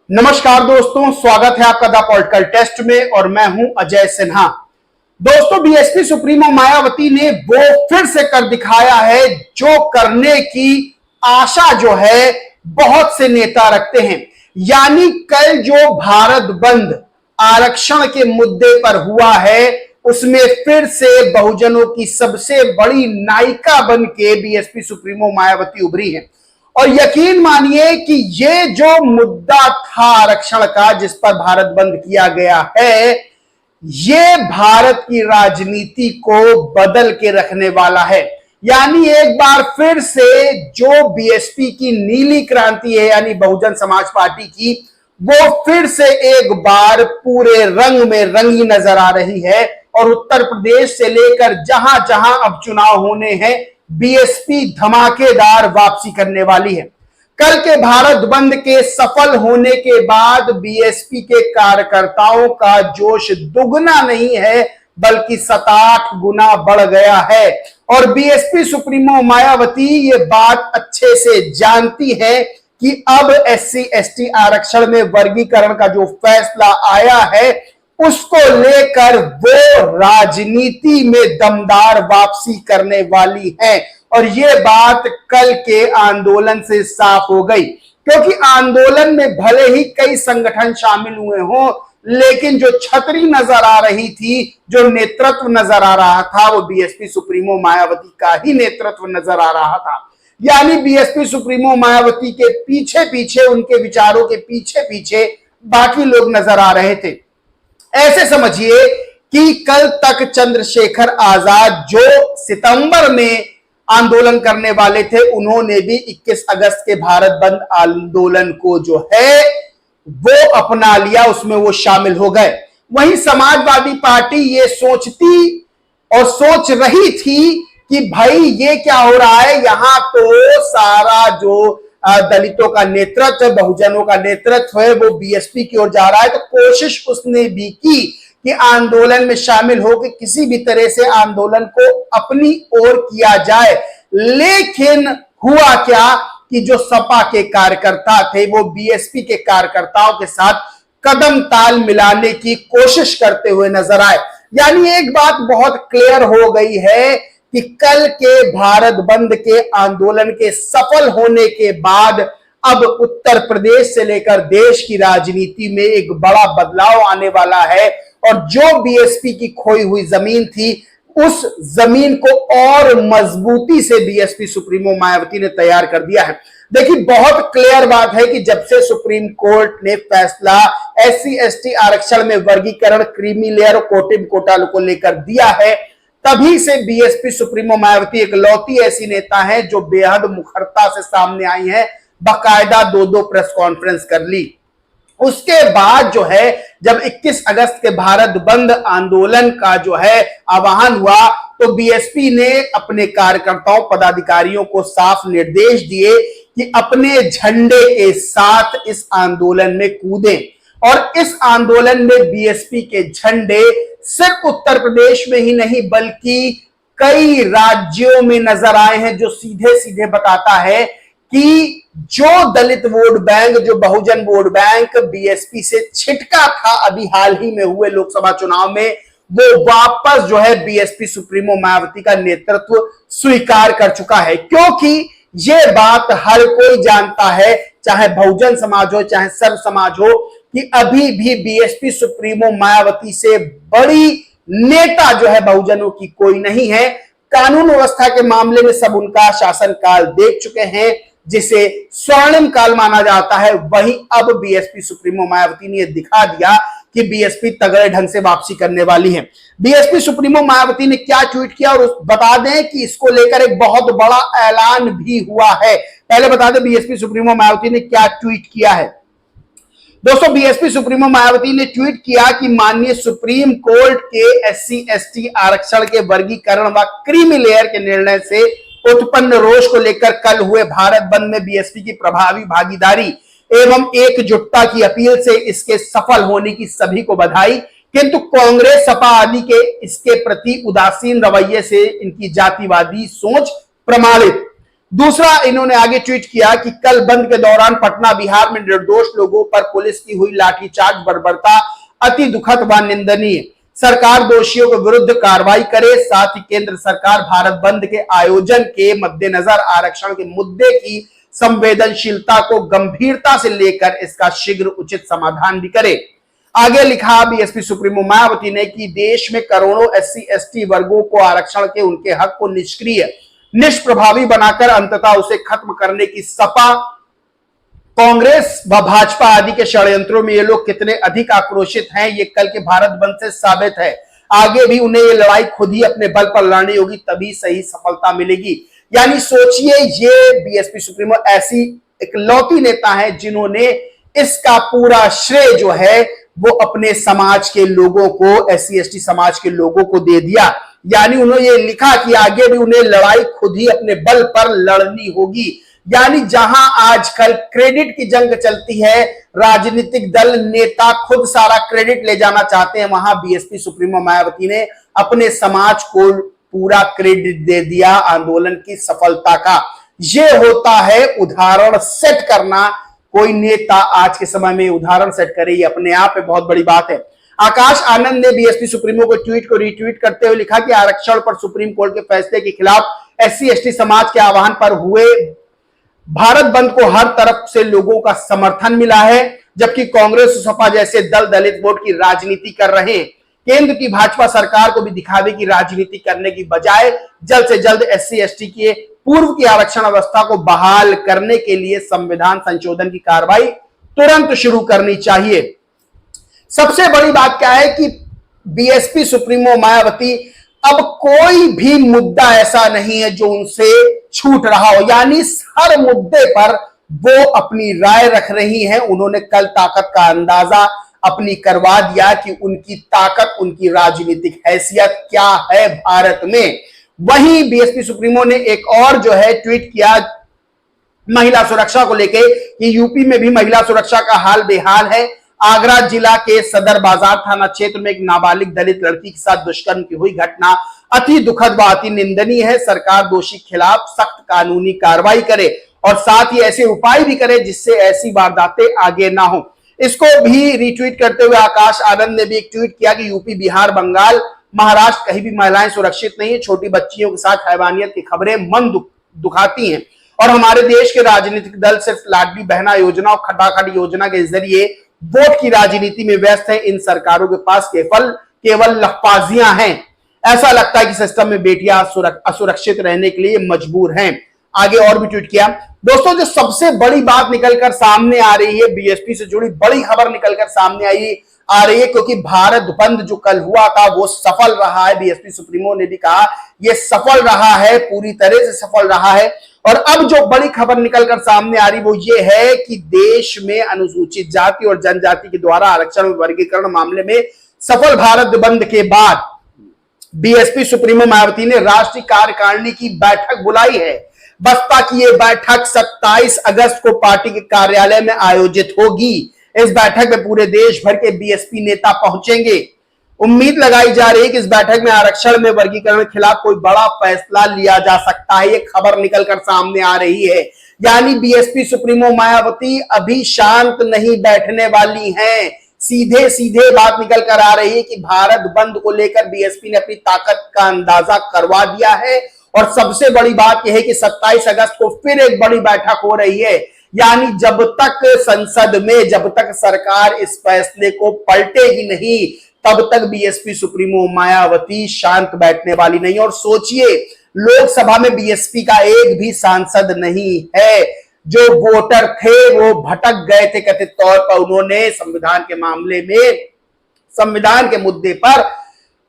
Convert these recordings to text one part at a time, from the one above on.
नमस्कार दोस्तों, स्वागत है आपका द पॉलिटिकल टेस्ट में और मैं हूं अजय सिन्हा। दोस्तों, बीएसपी सुप्रीमो मायावती ने वो फिर से कर दिखाया है जो करने की आशा जो है बहुत से नेता रखते हैं। यानी कल जो भारत बंद आरक्षण के मुद्दे पर हुआ है उसमें फिर से बहुजनों की सबसे बड़ी नायिका बन के बीएसपी सुप्रीमो मायावती उभरी है। और यकीन मानिए कि ये जो मुद्दा था आरक्षण का जिस पर भारत बंद किया गया है, ये भारत की राजनीति को बदल के रखने वाला है। यानी एक बार फिर से जो बीएसपी की नीली क्रांति है यानी बहुजन समाज पार्टी की, वो फिर से एक बार पूरे रंग में रंगी नजर आ रही है। और उत्तर प्रदेश से लेकर जहां जहां अब चुनाव होने हैं, बीएसपी धमाकेदार वापसी करने वाली है। कल के भारत बंद के सफल होने के बाद बीएसपी के कार्यकर्ताओं का जोश दुगना नहीं है बल्कि 7-8 गुना बढ़ गया है। और बीएसपी सुप्रीमो मायावती ये बात अच्छे से जानती है कि अब एससी एसटी आरक्षण में वर्गीकरण का जो फैसला आया है उसको लेकर वो राजनीति में दमदार वापसी करने वाली है। और ये बात कल के आंदोलन से साफ हो गई, क्योंकि आंदोलन में भले ही कई संगठन शामिल हुए हों, लेकिन जो छतरी नजर आ रही थी, जो नेतृत्व नजर आ रहा था, वो बीएसपी सुप्रीमो मायावती का ही नेतृत्व नजर आ रहा था। यानी बीएसपी सुप्रीमो मायावती के पीछे पीछे, उनके विचारों के पीछे पीछे बाकी लोग नजर आ रहे थे। ऐसे समझिए कि कल तक चंद्रशेखर आजाद जो सितंबर में आंदोलन करने वाले थे, उन्होंने भी 21 अगस्त के भारत बंद आंदोलन को जो है वो अपना लिया, उसमें वो शामिल हो गए। वहीं समाजवादी पार्टी ये सोचती और सोच रही थी कि भाई ये क्या हो रहा है, यहां तो सारा जो दलितों का नेतृत्व, बहुजनों का नेतृत्व है वो बीएसपी की ओर जा रहा है। तो कोशिश उसने भी की कि आंदोलन में शामिल होकर किसी भी तरह से आंदोलन को अपनी ओर किया जाए। लेकिन हुआ क्या कि जो सपा के कार्यकर्ता थे वो बीएसपी के कार्यकर्ताओं के साथ कदम ताल मिलाने की कोशिश करते हुए नजर आए। यानी एक बात बहुत क्लियर हो गई है कि कल के भारत बंद के आंदोलन के सफल होने के बाद अब उत्तर प्रदेश से लेकर देश की राजनीति में एक बड़ा बदलाव आने वाला है। और जो बीएसपी की खोई हुई जमीन थी, उस जमीन को और मजबूती से बीएसपी सुप्रीमो मायावती ने तैयार कर दिया है। देखिए, बहुत क्लियर बात है कि जब से सुप्रीम कोर्ट ने फैसला एससी एसटी आरक्षण में वर्गीकरण क्रीमी लेयर और कोटे कोटा को लेकर दिया है, तभी से बीएसपी सुप्रीमो मायावती एक लौती ऐसी नेता है जो बेहद मुखरता से सामने आई है, बाकायदा 2-2 प्रेस कॉन्फ्रेंस कर ली। उसके बाद जो है जब 21 अगस्त के भारत बंद आंदोलन का जो है आह्वान हुआ, तो बीएसपी ने अपने कार्यकर्ताओं पदाधिकारियों को साफ निर्देश दिए कि अपने झंडे के साथ इस आंदोलन में कूदें। और इस आंदोलन में बीएसपी के झंडे सिर्फ उत्तर प्रदेश में ही नहीं बल्कि कई राज्यों में नजर आए हैं, जो सीधे सीधे बताता है कि जो दलित वोट बैंक, जो बहुजन वोट बैंक बीएसपी से छिटका था अभी हाल ही में हुए लोकसभा चुनाव में, वो वापस जो है बीएसपी सुप्रीमो मायावती का नेतृत्व स्वीकार कर चुका है। क्योंकि ये बात हर कोई जानता है, चाहे बहुजन समाज हो चाहे सर्व समाज हो, कि अभी भी बीएसपी सुप्रीमो मायावती से बड़ी नेता जो है बहुजनों की कोई नहीं है। कानून व्यवस्था के मामले में सब उनका शासनकाल देख चुके हैं, जिसे स्वर्णिम काल माना जाता है। वहीं अब बीएसपी सुप्रीमो मायावती ने यह दिखा दिया कि बीएसपी तगड़े ढंग से वापसी करने वाली है। बीएसपी सुप्रीमो मायावती ने क्या ट्वीट किया, और बता दें कि इसको लेकर एक बहुत बड़ा ऐलान भी हुआ है। पहले बता दें बीएसपी सुप्रीमो मायावती ने क्या ट्वीट किया है। दोस्तों, बीएसपी सुप्रीमो मायावती ने ट्वीट किया कि माननीय सुप्रीम कोर्ट के एससी एसटी आरक्षण के वर्गीकरण व क्रीमी लेयर के निर्णय से उत्पन्न रोष को लेकर कल हुए भारत बंद में बीएसपी की प्रभावी भागीदारी एवं एकजुटता की अपील से इसके सफल होने की सभी को बधाई। किंतु कांग्रेस सपा आदि के इसके प्रति उदासीन रवैये से इनकी जातिवादी सोच प्रमाणित। दूसरा, इन्होंने आगे ट्वीट किया कि कल बंद के दौरान पटना बिहार में निर्दोष लोगों पर पुलिस की हुई लाठीचार्ज बर्बरता अति दुखद व निंदनीय। सरकार दोषियों के विरुद्ध कार्रवाई करे। साथ ही केंद्र सरकार भारत बंद के आयोजन के मद्देनजर आरक्षण के मुद्दे की संवेदनशीलता को गंभीरता से लेकर इसका शीघ्र उचित समाधान भी करे। आगे लिखा बीएसपी सुप्रीमो मायावती ने कि देश में करोड़ों एससी एसटी वर्गों को आरक्षण के उनके हक को निष्क्रिय निष्प्रभावी बनाकर अंततः उसे खत्म करने की सपा, कांग्रेस व भाजपा आदि के षड्यंत्रों में ये लोग कितने अधिक आक्रोशित हैं, ये कल के भारत बंद से साबित है। आगे भी उन्हें ये लड़ाई खुद ही अपने बल पर लड़नी होगी, तभी सही सफलता मिलेगी। यानी सोचिए, ये बीएसपी सुप्रीमो ऐसी इकलौती नेता है जिन्होंने इसका पूरा श्रेय जो है वो अपने समाज के लोगों को, एससी एसटी समाज के लोगों को दे दिया। यानी उन्होंने ये लिखा कि आगे भी उन्हें लड़ाई खुद ही अपने बल पर लड़नी होगी। यानी जहां आजकल क्रेडिट की जंग चलती है, राजनीतिक दल नेता खुद सारा क्रेडिट ले जाना चाहते हैं, वहां बीएसपी सुप्रीमो मायावती ने अपने समाज को पूरा क्रेडिट दे दिया आंदोलन की सफलता का। यह होता है उदाहरण सेट करना। कोई नेता आज के समय में उदाहरण सेट करे, ये अपने आप में बहुत बड़ी बात है। आकाश आनंद ने बीएसपी सुप्रीमो को ट्वीट को रीट्वीट करते हुए लिखा कि आरक्षण पर सुप्रीम कोर्ट के फैसले के खिलाफ एससी एसटी समाज के आह्वान पर हुए भारत बंद को हर तरफ से लोगों का समर्थन मिला है, जबकि कांग्रेस और सपा जैसे दल दलित वोट की राजनीति कर रहे हैं। केंद्र की भाजपा सरकार को भी दिखावे की राजनीति करने की बजाय जल्द से जल्द एससी एसटी के पूर्व की आरक्षण अवस्था को बहाल करने के लिए संविधान संशोधन की कार्रवाई तुरंत शुरू करनी चाहिए। सबसे बड़ी बात क्या है कि बीएसपी सुप्रीमो मायावती अब कोई भी मुद्दा ऐसा नहीं है जो उनसे छूट रहा हो, यानी हर मुद्दे पर वो अपनी राय रख रही हैं। उन्होंने कल ताकत का अंदाजा अपनी करवा दिया कि उनकी ताकत, उनकी राजनीतिक हैसियत क्या है भारत में। वहीं बीएसपी सुप्रीमो ने एक और जो है ट्वीट किया महिला सुरक्षा को लेकर कि यूपी में भी महिला सुरक्षा का हाल बेहाल है। आगरा जिला के सदर बाजार थाना क्षेत्र में एक नाबालिग दलित लड़की के साथ दुष्कर्म की हुई घटना अति दुखद व अति निंदनीय है। सरकार दोषी के खिलाफ सख्त कानूनी कार्रवाई करे और साथ ही ऐसे उपाय भी करे जिससे ऐसी वारदातें आगे ना हो। इसको भी रिट्वीट करते हुए आकाश आनंद ने भी एक ट्वीट किया कि यूपी, बिहार, बंगाल, महाराष्ट्र कहीं भी महिलाएं सुरक्षित नहीं है। छोटी बच्चियों के साथ हैवानियत की खबरें मन दुखाती हैं और हमारे देश के राजनीतिक दल सिर्फ लाडली बहना योजना और खटाखट योजना के जरिए वोट की राजनीति में व्यस्त है। इन सरकारों के पास केवल लफाजियां हैं। ऐसा लगता है कि सिस्टम में बेटियां असुरक्षित रहने के लिए मजबूर हैं। आगे और भी ट्वीट किया। दोस्तों, जो सबसे बड़ी बात निकलकर सामने आ रही है, बीएसपी से जुड़ी बड़ी खबर निकलकर सामने आ रही है, क्योंकि भारत बंद जो कल हुआ था वो सफल रहा है। बीएसपी सुप्रीमो ने भी कहा यह सफल रहा है, पूरी तरह से सफल रहा है। और अब जो बड़ी खबर निकलकर सामने आ रही वो ये है कि देश में अनुसूचित जाति और जनजाति के द्वारा आरक्षण वर्गीकरण मामले में सफल भारत बंद के बाद बीएसपी सुप्रीमो मायावती ने राष्ट्रीय कार्यकारिणी की बैठक बुलाई है। बसपा की यह बैठक 27 अगस्त को पार्टी के कार्यालय में आयोजित होगी। इस बैठक में पूरे देश भर के बीएसपी नेता पहुंचेंगे। उम्मीद लगाई जा रही है कि इस बैठक में आरक्षण में वर्गीकरण के खिलाफ कोई बड़ा फैसला लिया जा सकता है। ये खबर निकलकर सामने आ रही है। यानी बीएसपी सुप्रीमो मायावती अभी शांत नहीं बैठने वाली हैं। सीधे सीधे बात निकल कर आ रही है कि भारत बंद को लेकर बीएसपी ने अपनी ताकत का अंदाजा करवा दिया है। और सबसे बड़ी बात यह है कि 27 अगस्त को फिर एक बड़ी बैठक हो रही है। यानी जब तक संसद में, जब तक सरकार इस फैसले को पलटेगी नहीं, तब तक बीएसपी सुप्रीमो मायावती शांत बैठने वाली नहीं। और सोचिए, लोकसभा में बीएसपी का एक भी सांसद नहीं है। जो वोटर थे वो भटक गए थे कथित तौर पर। उन्होंने संविधान के मामले में, संविधान के मुद्दे पर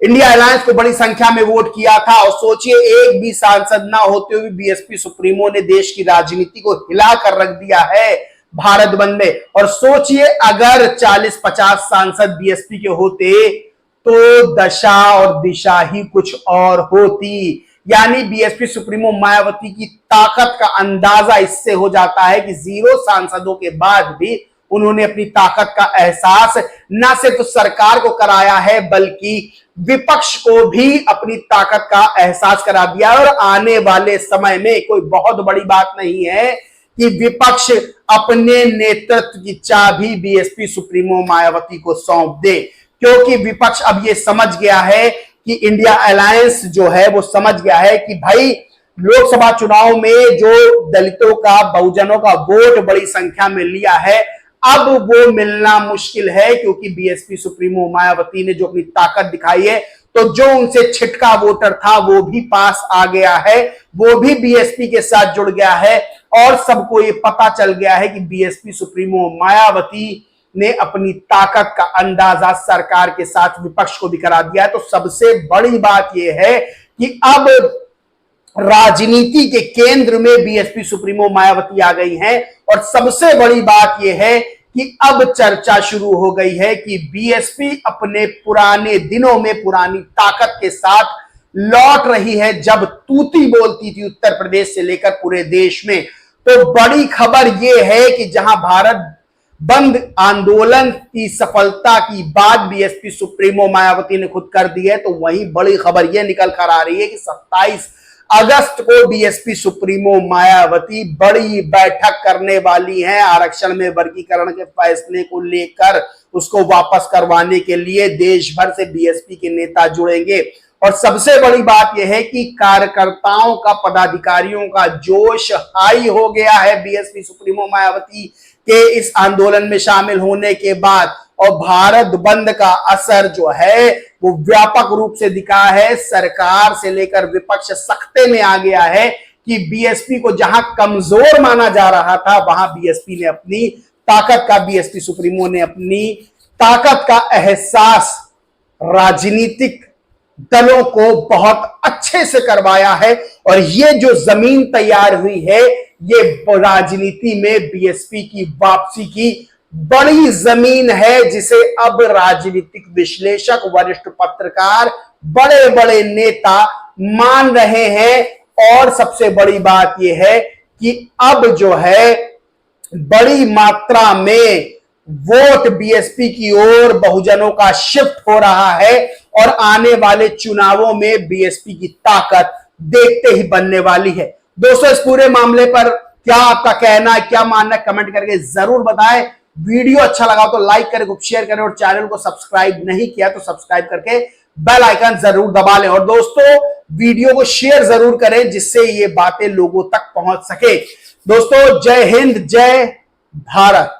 इंडिया अलायंस को बड़ी संख्या में वोट किया था। और सोचिए, एक भी सांसद ना होते हुए बीएसपी सुप्रीमो ने देश की राजनीति को हिला कर रख दिया है भारत बंद में। और सोचिए, अगर 40-50 सांसद बीएसपी के होते तो दशा और दिशा ही कुछ और होती। यानी बीएसपी सुप्रीमो मायावती की ताकत का अंदाजा इससे हो जाता है कि 0 सांसदों के बाद भी उन्होंने अपनी ताकत का एहसास न सिर्फ सरकार को कराया है बल्कि विपक्ष को भी अपनी ताकत का एहसास करा दिया। और आने वाले समय में कोई बहुत बड़ी बात नहीं है कि विपक्ष अपने नेतृत्व की चाबी बीएसपी सुप्रीमो मायावती को सौंप दे, क्योंकि विपक्ष अब यह समझ गया है कि इंडिया अलायंस जो है वो समझ गया है कि भाई लोकसभा चुनाव में जो दलितों का, बहुजनों का वोट बड़ी संख्या में लिया है, अब वो मिलना मुश्किल है, क्योंकि बीएसपी सुप्रीमो मायावती ने जो अपनी ताकत दिखाई है, तो जो उनसे छिटका वोटर था वो भी पास आ गया है, वो भी बीएसपी के साथ जुड़ गया है। और सबको ये पता चल गया है कि बीएसपी सुप्रीमो मायावती ने अपनी ताकत का अंदाजा सरकार के साथ विपक्ष को भी करा दिया है। तो सबसे बड़ी बात यह है कि अब राजनीति के केंद्र में बीएसपी सुप्रीमो मायावती आ गई हैं। और सबसे बड़ी बात यह है कि अब चर्चा शुरू हो गई है कि बीएसपी अपने पुराने दिनों में पुरानी ताकत के साथ लौट रही है, जब तूती बोलती थी उत्तर प्रदेश से लेकर पूरे देश में। तो बड़ी खबर यह है कि जहां भारत बंद आंदोलन की सफलता की बात बीएसपी सुप्रीमो मायावती ने खुद कर दी है, तो वहीं बड़ी खबर यह निकल कर आ रही है कि 27 अगस्त को बीएसपी सुप्रीमो मायावती बड़ी बैठक करने वाली हैं। आरक्षण में वर्गीकरण के फैसले को लेकर उसको वापस करवाने के लिए देश भर से बीएसपी के नेता जुड़ेंगे। और सबसे बड़ी बात यह है कि कार्यकर्ताओं का, पदाधिकारियों का जोश हाई हो गया है बीएसपी सुप्रीमो मायावती के इस आंदोलन में शामिल होने के बाद। और भारत बंद का असर जो है वो व्यापक रूप से दिखा है। सरकार से लेकर विपक्ष सख्ते में आ गया है कि बीएसपी को जहां कमजोर माना जा रहा था, वहां बीएसपी ने अपनी ताकत का, बीएसपी सुप्रीमो ने अपनी ताकत का एहसास राजनीतिक दलों को बहुत अच्छे से करवाया है। और ये जो जमीन तैयार हुई है, ये राजनीति में बीएसपी की वापसी की बड़ी जमीन है, जिसे अब राजनीतिक विश्लेषक, वरिष्ठ पत्रकार, बड़े बड़े नेता मान रहे हैं। और सबसे बड़ी बात यह है कि अब जो है बड़ी मात्रा में वोट बीएसपी की ओर बहुजनों का शिफ्ट हो रहा है। और आने वाले चुनावों में बीएसपी की ताकत देखते ही बनने वाली है। दोस्तों, इस पूरे मामले पर क्या आपका कहना है, क्या मानना है, कमेंट करके जरूर बताएं। वीडियो अच्छा लगा तो लाइक करें, शेयर करें, और चैनल को सब्सक्राइब नहीं किया तो सब्सक्राइब करके बेल आइकन जरूर दबा लें। और दोस्तों, वीडियो को शेयर जरूर करें जिससे ये बातें लोगों तक पहुंच सके। दोस्तों, जय हिंद, जय भारत।